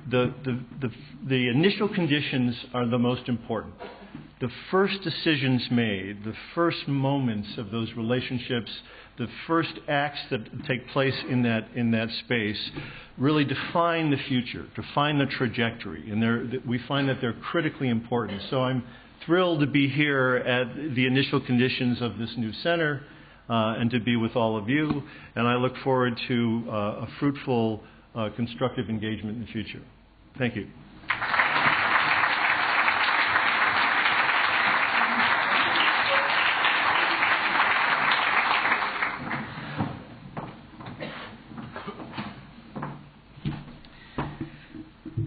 the initial conditions are the most important. The first decisions made, the first moments of those relationships, the first acts that take place in that space really define the future, define the trajectory, and we find that they're critically important. So I'm thrilled to be here at the initial conditions of this new center and to be with all of you, and I look forward to a fruitful, constructive engagement in the future. Thank you.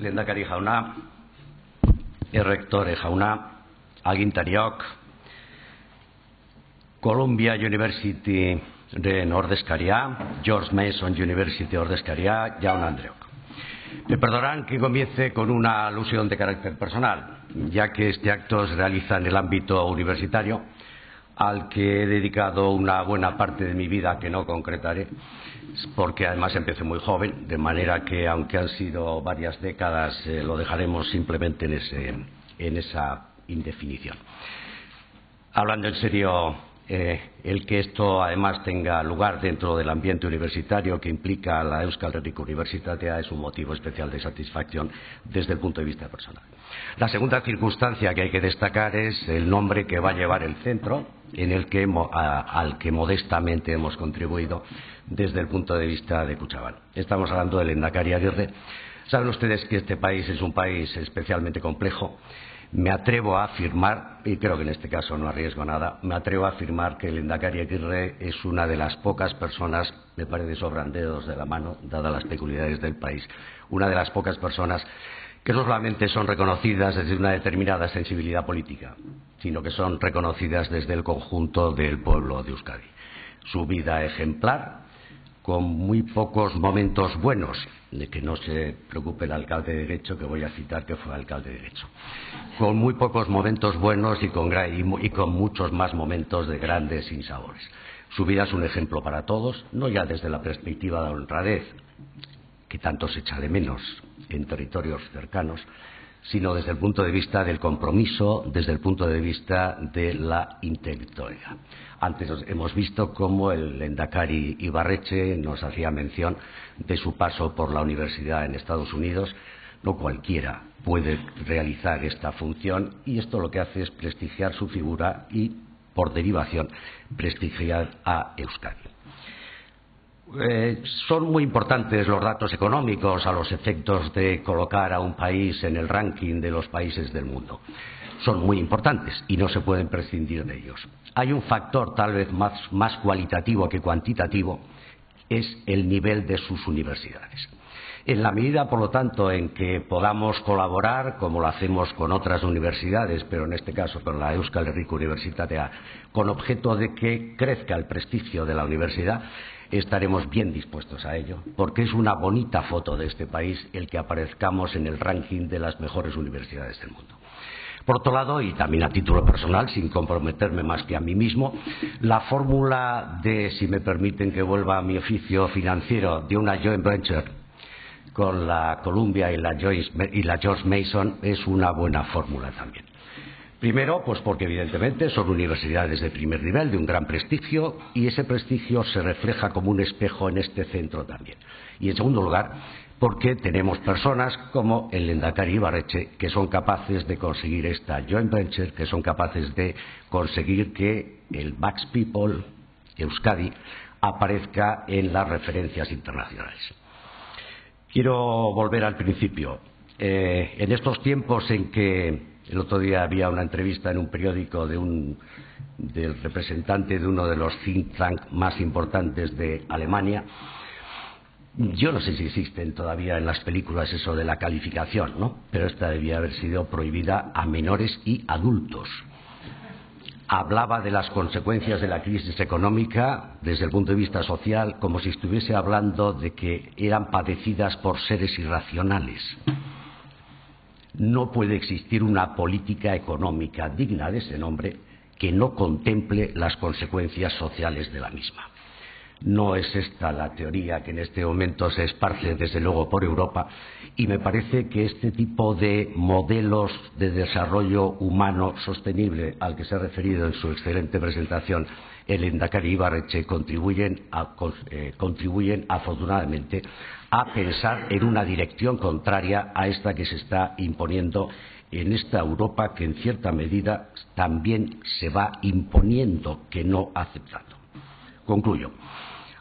Lehendakari jauna, errektore jauna, agintariok, Columbia Universityren ordezkaria, George Mason University ordezkaria, jaun Andreok. Me perdonarán que comience con una alusión de carácter personal, ya que este acto se realiza en el ámbito universitario, al que he dedicado una buena parte de mi vida que no concretaré, porque además empecé muy joven, de manera que aunque han sido varias décadas, lo dejaremos simplemente en esa indefinición. Hablando en serio, el que esto además tenga lugar dentro del ambiente universitario que implica la Euskal Herriko Unibertsitatea es un motivo especial de satisfacción desde el punto de vista personal. La segunda circunstancia que hay que destacar es el nombre que va a llevar el centro, al que modestamente hemos contribuido desde el punto de vista de Kutxabank. Estamos hablando del Lehendakari Aguirre. Saben ustedes que este país es un país especialmente complejo. Me atrevo a afirmar, y creo que en este caso no arriesgo nada, me atrevo a afirmar que el Lehendakari Aguirre es una de las pocas personas, me parece sobran dedos de la mano, dadas las peculiaridades del país, una de las pocas personas que no solamente son reconocidas desde una determinada sensibilidad política, sino que son reconocidas desde el conjunto del pueblo de Euskadi. Su vida ejemplar, con muy pocos momentos buenos, de que no se preocupe el alcalde de Getxo, que voy a citar que fue alcalde de Getxo, con muy pocos momentos buenos y con muchos más momentos de grandes sinsabores. Su vida es un ejemplo para todos, no ya desde la perspectiva de la honradez, que tanto se echa de menos en territorios cercanos, sino desde el punto de vista del compromiso, desde el punto de vista de la intelectualidad. Antes hemos visto cómo el Lehendakari Ibarretxe nos hacía mención de su paso por la universidad en Estados Unidos. No cualquiera puede realizar esta función y esto lo que hace es prestigiar su figura y, por derivación, prestigiar a Euskadi. Son muy importantes los datos económicos a los efectos de colocar a un país en el ranking de los países del mundo. Son muy importantes y no se pueden prescindir de ellos. Hay un factor tal vez más cualitativo que cuantitativo, es el nivel de sus universidades. En la medida, por lo tanto, en que podamos colaborar, como lo hacemos con otras universidades, pero en este caso con la Euskal Herriko Unibertsitatea, con objeto de que crezca el prestigio de la universidad, estaremos bien dispuestos a ello, porque es una bonita foto de este país el que aparezcamos en el ranking de las mejores universidades del mundo. Por otro lado, y también a título personal, sin comprometerme más que a mí mismo, la fórmula de, si me permiten que vuelva a mi oficio financiero, de una joint venture con la Columbia y la George Mason es una buena fórmula también. Primero, pues porque evidentemente son universidades de primer nivel, de un gran prestigio, y ese prestigio se refleja como un espejo en este centro también. Y en segundo lugar, porque tenemos personas como el Lehendakari Ibarretxe que son capaces de conseguir esta joint venture, que son capaces de conseguir que el Basque People, Euskadi, aparezca en las referencias internacionales. Quiero volver al principio. En estos tiempos en que el otro día había una entrevista en un periódico del representante de uno de los think tanks más importantes de Alemania. Yo no sé si existen todavía en las películas eso de la calificación, ¿no? Pero esta debía haber sido prohibida a menores y adultos. hablaba de las consecuencias de la crisis económica desde el punto de vista social como si estuviese hablando de que eran padecidas por seres irracionales. No puede existir una política económica digna de ese nombre que no contemple las consecuencias sociales de la misma. No es esta la teoría que en este momento se esparce desde luego por Europa, y me parece que este tipo de modelos de desarrollo humano sostenible al que se ha referido en su excelente presentación el Lehendakari Ibarretxe contribuyen afortunadamente a pensar en una dirección contraria a esta que se está imponiendo en esta Europa, que en cierta medida también se va imponiendo, que no aceptando. Concluyo.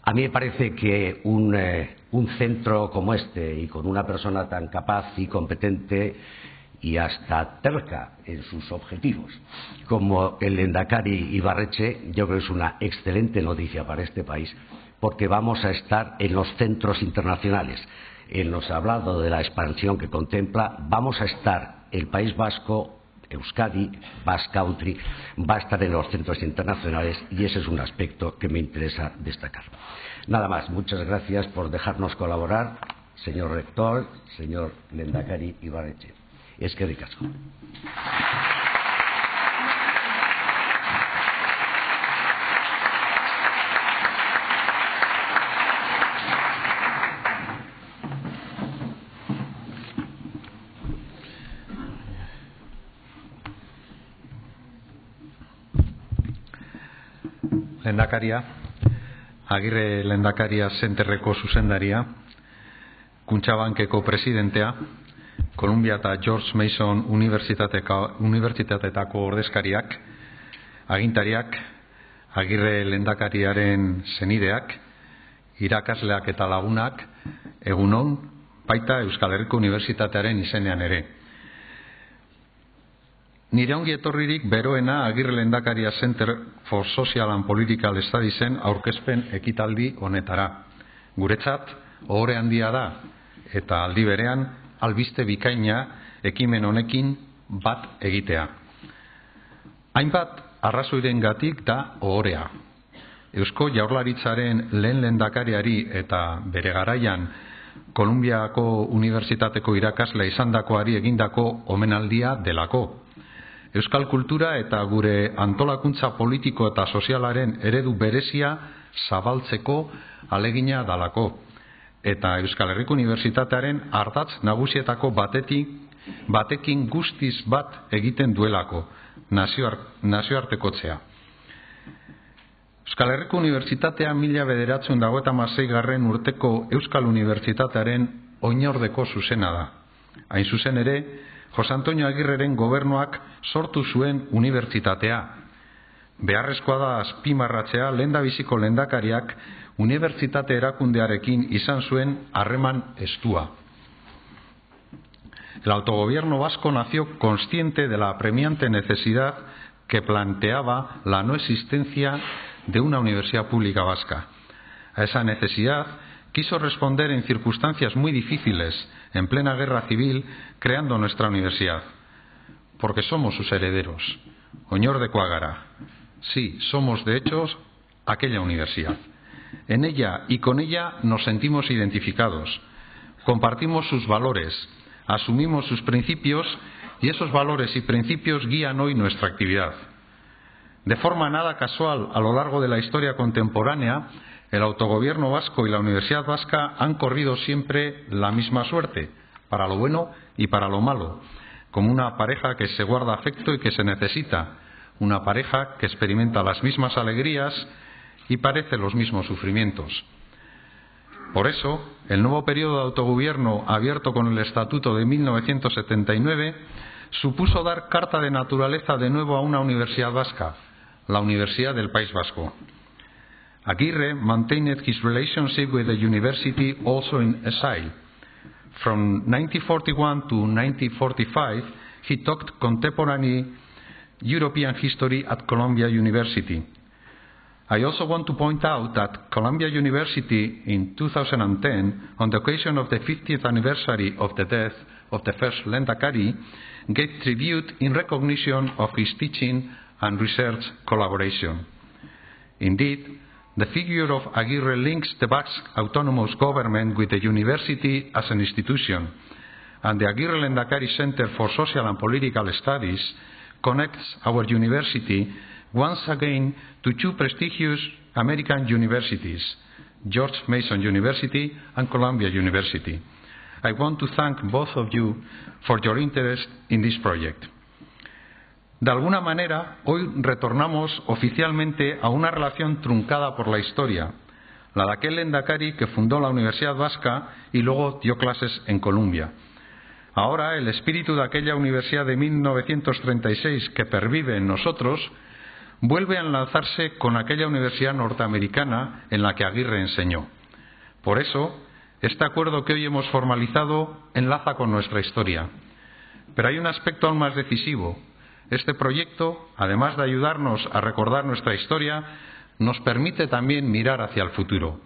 A mí me parece que un centro como este, y con una persona tan capaz y competente y hasta terca en sus objetivos como el Lehendakari Ibarretxe, yo creo que es una excelente noticia para este país, porque vamos a estar en los centros internacionales. Él nos ha hablado de la expansión que contempla. Vamos a estar, el País Vasco, Euskadi, Basque Country, va a estar en los centros internacionales, y ese es un aspecto que me interesa destacar. Nada más, muchas gracias por dejarnos colaborar, señor rector, señor Lehendakari Ibarretxe. Eskerrik asko. Lehendakaria, Agirre Lehendakaria Zenterreko zuzendaria, Kutxabankeko presidentea, Columbia eta George Mason unibertsitateetako ordezkariak, agintariak, Agirre Lehendakariaren senideak, irakasleak eta lagunak, egunon, baita Euskal Herriko Unibertsitatearen izenean ere. Nire ongi etorririk beroena Agirre Lehendakaria Center for Social and Political Studiesen aurkezpen ekitaldi honetara. Guretzat, ohore handia da, eta aldi berean, albiste bikaina ekimen honekin bat egitea. Hainbat arrazoirengatik da ohorea. Eusko Jaurlaritzaren lehen lehendakariari eta bere garaian Kolumbiako Unibertsitateko irakasle izandakoari egindako omenaldia delako. Euskal kultura eta gure antolakuntza politiko eta sozialaren eredu berezia zabaltzeko alegina dalako. Eta Euskal Herriko Unibertsitatearen ardatz nagusietako batekin guztiz bat egiten duelako, nazioartekotzea. Euskal Herriko Unibertsitatea 1996 urteko Euskal Unibertsitatearen oinordeko zuzena da. Hain zuzen ere, Jose Antonio Agirreren gobernuak sortu zuen unibertsitatea. Beharrezkoa da azpimarratzea lehendabiziko lehendakariak unibertsitate erakundearekin izan zuen harreman estua. El autogobierno vasco nació consciente de la apremiante necesidad que planteaba la no existencia de una universidad pública vasca. A esa necesidad quiso responder en circunstancias muy difíciles, en plena guerra civil, creando nuestra universidad. Porque somos sus herederos. Oñor de Cuágara. Sí, somos de hecho aquella universidad. En ella y con ella nos sentimos identificados. Compartimos sus valores, asumimos sus principios, y esos valores y principios guían hoy nuestra actividad. De forma nada casual, a lo largo de la historia contemporánea, el autogobierno vasco y la Universidad Vasca han corrido siempre la misma suerte, para lo bueno y para lo malo, como una pareja que se guarda afecto y que se necesita, una pareja que experimenta las mismas alegrías y padece los mismos sufrimientos. Por eso, el nuevo periodo de autogobierno abierto con el Estatuto de 1979 supuso dar carta de naturaleza de nuevo a una universidad vasca, la Universidad del País Vasco. Agirre maintained his relationship with the university also in exile. From 1941 to 1945, he taught contemporary European history at Columbia University. I also want to point out that Columbia University in 2010, on the occasion of the 50th anniversary of the death of the first Lehendakari, gave tribute in recognition of his teaching and research collaboration. Indeed, the figure of Aguirre links the Basque autonomous government with the university as an institution, and the Aguirre Lehendakari Center for Social and Political Studies connects our university once again to two prestigious American universities, George Mason University and Columbia University. I want to thank both of you for your interest in this project. De alguna manera, hoy retornamos oficialmente a una relación truncada por la historia, la de aquel Lehendakari que fundó la Universidad Vasca y luego dio clases en Columbia. Ahora, el espíritu de aquella universidad de 1936 que pervive en nosotros vuelve a enlazarse con aquella universidad norteamericana en la que Aguirre enseñó. Por eso, este acuerdo que hoy hemos formalizado enlaza con nuestra historia. Pero hay un aspecto aún más decisivo. Este proyecto, además de ayudarnos a recordar nuestra historia, nos permite también mirar hacia el futuro.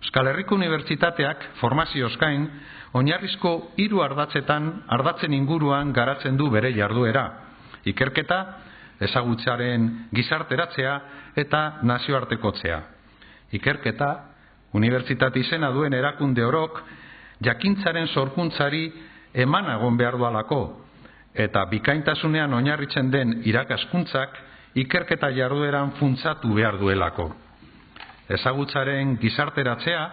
Euskal Herriko Unibertsitateak formazioz gain, oinarrizko 3 ardatzen inguruan garatzen du bere jarduera: ikerketa, ezagutzaren gizarteratzea eta nazioartekotzea. Ikerketa, unibertsitate izena duen erakunde orok jakintzaren sorkuntzari eman egon behar dualako, eta bikaintasunean oinarritzen den irakaskuntzak ikerketa jardueran funtsatu behar duelako. Ezagutzaren gizarteratzea,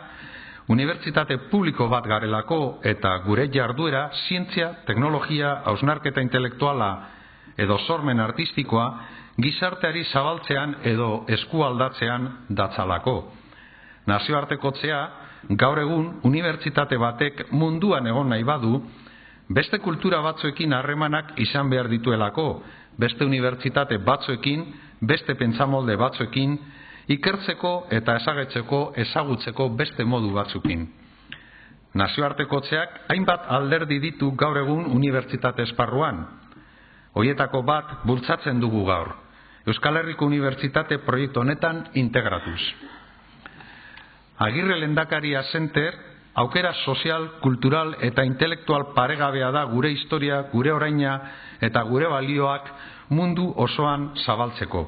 unibertsitate publiko bat garelako eta gure jarduera zientzia, teknologia, hausnarketa intelektuala edo sormen artistikoa gizarteari zabaltzean edo eskualdatzean datzalako. Nazioartekotzea, gaur egun unibertsitate batek munduan egon nahi badu, beste kultura batzuekin harremanak izan behar dituelako, beste unibertsitate batzuekin, beste pentsamolde batzuekin, ikertzeko eta ezagutzeko beste modu batzuekin. Nazioartekotzeak hainbat alderdi ditu gaur egun unibertsitate esparruan. Hoietako bat bultzatzen dugu gaur, Euskal Herriko Unibertsitate proiektu honetan integratuz. Aguirre Lehendakaria Center aukera sozial, kultural eta intelektual paregabea da gure historia, gure oraina eta gure balioak mundu osoan zabaltzeko.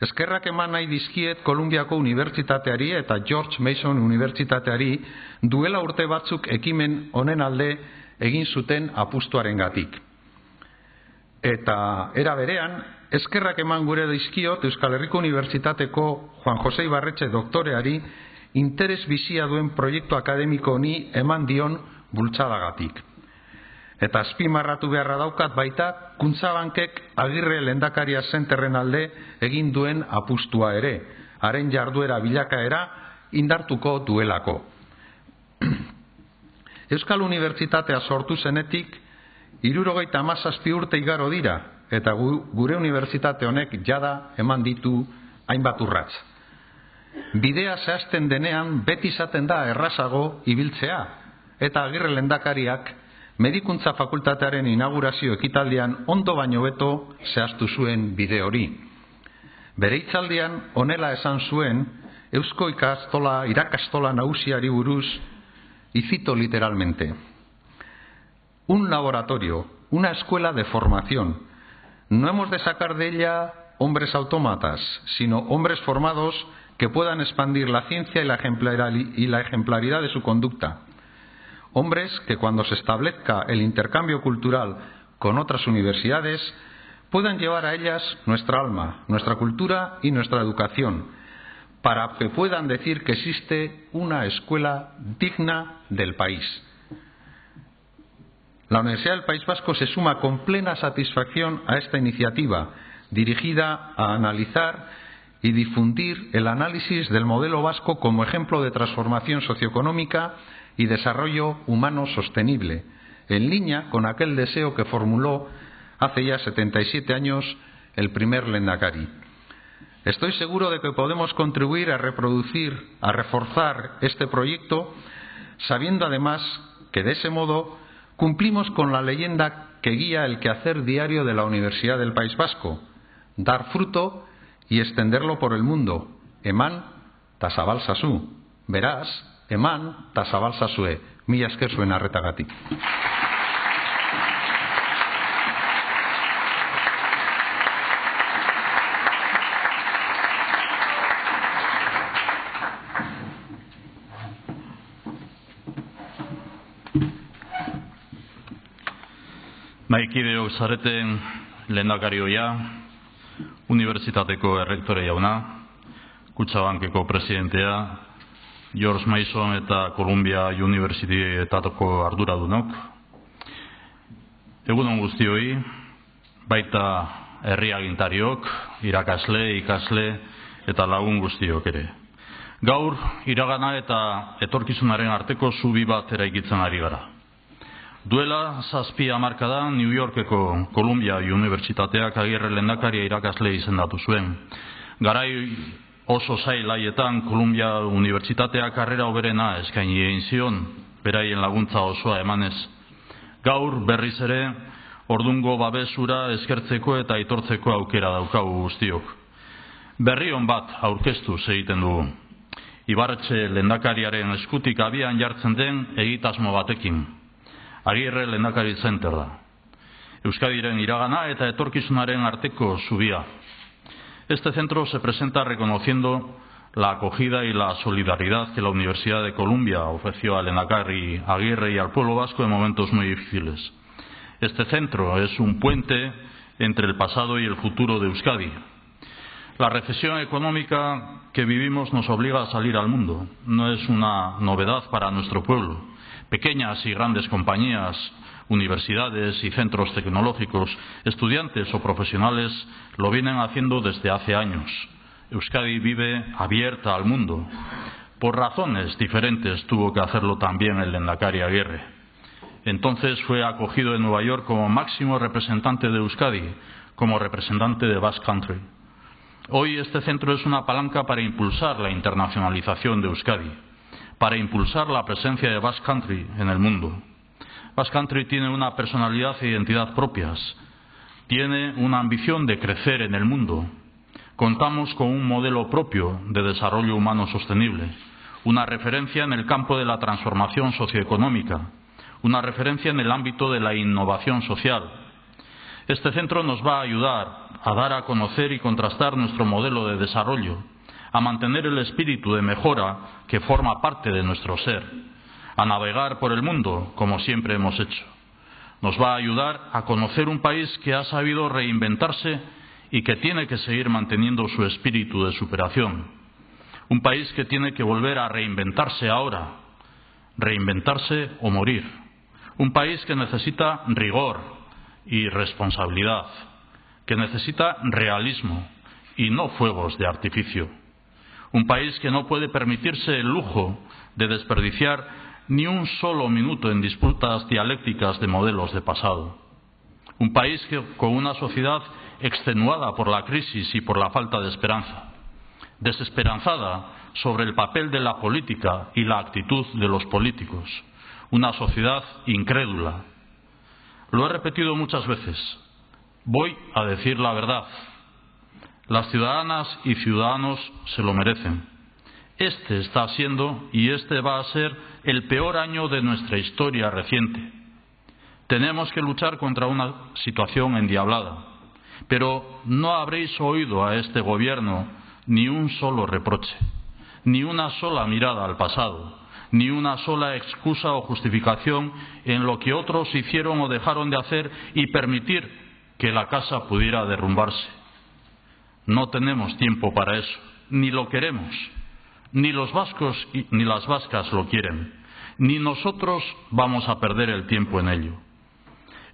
Eskerrak eman nahi dizkiet Kolumbiako Unibertsitateari eta George Mason Unibertsitateari duela urte batzuk ekimen honen alde egin zuten apustuarengatik. Eta era berean, eskerrak eman gure dizkiot Euskal Herriko Unibertsitateko Juan Jose Ibarretxe doktoreari interes bizia duen proiektu akademiko honi eman dion bultzadagatik. Eta azpimarratu beharra daukat baita, Kuntzabankek Aguirre Lehendakaria Centerren alde egin duen apustua ere, haren jarduera bilakaera indartuko duelako. Euskal Unibertsitatea sortu zenetik 77 urte igaro dira, eta gure unibertsitate honek jada eman ditu hainbat urrats. Bidea zehazten denean beti izaten da errazago ibiltzea, eta Aguirre Lehendakariak Medikuntza Fakultatearen inaugurazio ekitaldian ondo baino beto zehaztu zuen bide hori. Bere hitzaldian honela esan zuen Eusko irakastola nagusiari buruz, y cito literalmente: un laboratorio, una escuela de formación. No hemos de sacar de ella hombres autómatas, sino hombres formados que puedan expandir la ciencia y la ejemplaridad de su conducta. Hombres que cuando se establezca el intercambio cultural con otras universidades puedan llevar a ellas nuestra alma, nuestra cultura y nuestra educación, para que puedan decir que existe una escuela digna del país. La Universidad del País Vasco se suma con plena satisfacción a esta iniciativa, dirigida a analizar y difundir el análisis del modelo vasco como ejemplo de transformación socioeconómica y desarrollo humano sostenible, en línea con aquel deseo que formuló hace ya 77 años el primer Lehendakari. Estoy seguro de que podemos contribuir a reforzar este proyecto, sabiendo además que de ese modo cumplimos con la leyenda que guía el quehacer diario de la Universidad del País Vasco: dar fruto y extenderlo por el mundo. Eman ta zabalzazu. Beraz, eman ta zabalzazue. Mila esker zuen arretagatik. Mahaikideok zareten lehendakari ohia, unibertsitateko errektore jauna, Kutxabankeko presidentea, George Mason eta Columbia Universityetako arduradunok, egunon guztioi, baita herriagintariok, irakasle, ikasle eta lagun guztiok ere. Gaur, iragana eta etorkizunaren arteko zubi bat eraikitzen ari gara. Duela 7 hamarkadan New Yorkeko Columbia Unibertsitateak Agirre lehendakaria irakasle izendatu zuen. Garai oso zail haietan Columbia Unibertsitateak karrera hoberena eskaini egin zion, beraien laguntza osoa emanez. Gaur berriz ere, ordungo babesura eskertzeko eta aitortzeko aukera daukagu guztiok. Berri on bat aurkeztu egiten dugu. Ibarretxe lehendakariaren eskutik abian jartzen den egitasmo batekin. Agirre Lehendakari Center da. Euskadiren iragana eta etorkizunaren arteko zubia. Este centro se presenta reconociendo la acogida y la solidaridad que la Universidad de Columbia ofreció al Lehendakari Agirre y al pueblo vasco en momentos muy difíciles. Este centro es un puente entre el pasado y el futuro de Euskadi. La recesión económica que vivimos nos obliga a salir al mundo. No es una novedad para nuestro pueblo. Pequeñas y grandes compañías, universidades y centros tecnológicos, estudiantes o profesionales lo vienen haciendo desde hace años. Euskadi vive abierta al mundo. Por razones diferentes tuvo que hacerlo también el Lehendakari Agirre. Entonces fue acogido en Nueva York como máximo representante de Euskadi, como representante de Basque Country. Hoy este centro es una palanca para impulsar la internacionalización de Euskadi, para impulsar la presencia de Basque Country en el mundo. Basque Country tiene una personalidad e identidad propias, tiene una ambición de crecer en el mundo. Contamos con un modelo propio de desarrollo humano sostenible, una referencia en el campo de la transformación socioeconómica, una referencia en el ámbito de la innovación social. Este centro nos va a ayudar a dar a conocer y contrastar nuestro modelo de desarrollo, a mantener el espíritu de mejora que forma parte de nuestro ser, a navegar por el mundo como siempre hemos hecho. Nos va a ayudar a conocer un país que ha sabido reinventarse y que tiene que seguir manteniendo su espíritu de superación. Un país que tiene que volver a reinventarse ahora, reinventarse o morir. Un país que necesita rigor y responsabilidad, que necesita realismo y no fuegos de artificio. Un país que no puede permitirse el lujo de desperdiciar ni un solo minuto en disputas dialécticas de modelos de pasado. Un país con una sociedad extenuada por la crisis y por la falta de esperanza, desesperanzada sobre el papel de la política y la actitud de los políticos. Una sociedad incrédula. Lo he repetido muchas veces. Voy a decir la verdad. Las ciudadanas y ciudadanos se lo merecen. Este está siendo y este va a ser el peor año de nuestra historia reciente. Tenemos que luchar contra una situación endiablada, pero no habréis oído a este gobierno ni un solo reproche, ni una sola mirada al pasado, ni una sola excusa o justificación en lo que otros hicieron o dejaron de hacer y permitir que la casa pudiera derrumbarse. No tenemos tiempo para eso, ni lo queremos, ni los vascos ni las vascas lo quieren, ni nosotros vamos a perder el tiempo en ello.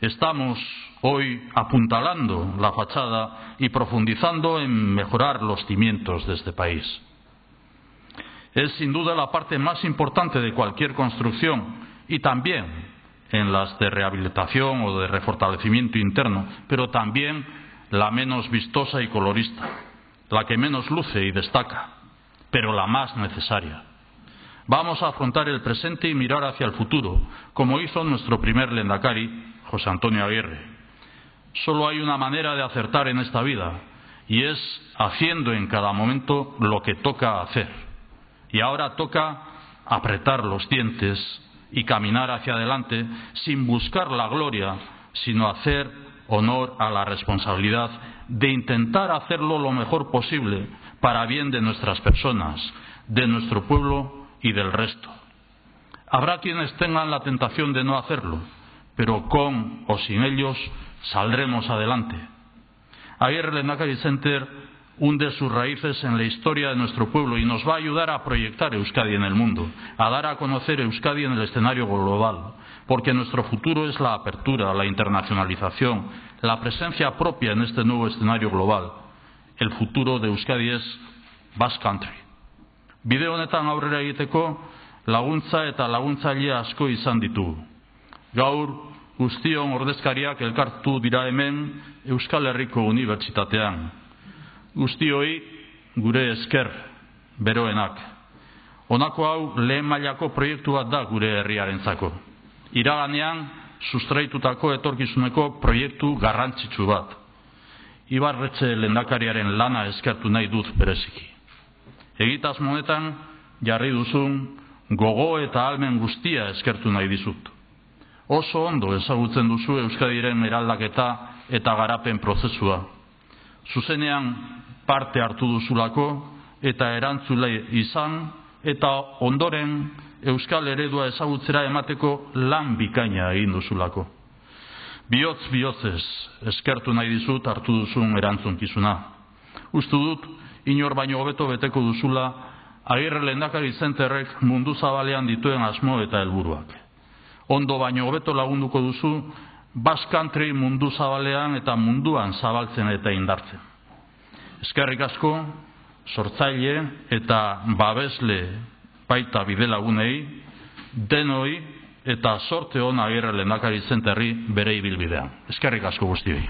Estamos hoy apuntalando la fachada y profundizando en mejorar los cimientos de este país. Es sin duda la parte más importante de cualquier construcción y también en las de rehabilitación o de refortalecimiento interno, pero también la menos vistosa y colorista, la que menos luce y destaca, pero la más necesaria. Vamos a afrontar el presente y mirar hacia el futuro, como hizo nuestro primer lehendakari, José Antonio Agirre. Solo hay una manera de acertar en esta vida, y es haciendo en cada momento lo que toca hacer. Y ahora toca apretar los dientes y caminar hacia adelante sin buscar la gloria, sino hacer honor a la responsabilidad de intentar hacerlo lo mejor posible para bien de nuestras personas, de nuestro pueblo y del resto. Habrá quienes tengan la tentación de no hacerlo, pero con o sin ellos saldremos adelante. Agirre Lehendakari Center hunde sus raíces en la historia de nuestro pueblo y nos va a ayudar a proyectar Euskadi en el mundo, a dar a conocer Euskadi en el escenario global, porque nuestro futuro es la apertura, la internacionalización, la presencia propia en este nuevo escenario global. El futuro de Euskadi es Basque Country. Bide honetan aurrera egiteko laguntza eta laguntzaile asko izan ditugu. Gaur guztion ordezkariak elkartu dira hemen Euskal Herriko Unibertsitatean. Guztioi gure esker beroenak. Honako hau lehen mailako proiektu bat da gure herriarentzako. Iraganean sustraitutako etorkizuneko proiektu garrantzitsu bat. Ibarretxe lehendakariaren lana eskertu nahi dut bereziki. Egitasmo honetan jarri duzun gogo eta ahalmen guztia eskertu nahi dizut. Oso ondo ezagutzen duzu Euskadiren eraldaketa eta garapen prozesua. Zuzenean parte hartu duzulako eta erantzule izan eta ondoren Euskal eredua ezagutzera emateko lan bikaina egin duzulako. Bihotz-bihotzez eskertu nahi dizut hartu duzun erantzunkizuna. Uste dut, inor baino hobeto beteko duzula Agirre Lehendakari Centerrek mundu zabalean dituen asmo eta helburuak. Ondo baino hobeto lagunduko duzu Basque Country mundu zabalean eta munduan zabaltzen eta indartzen. Eskerrik asko, sortzaile eta babesle baita bidelagunei, denoi eta sorte ona Agirre Lehendakari Centerri bere ibilbidean. Eskerrik asko guztioi.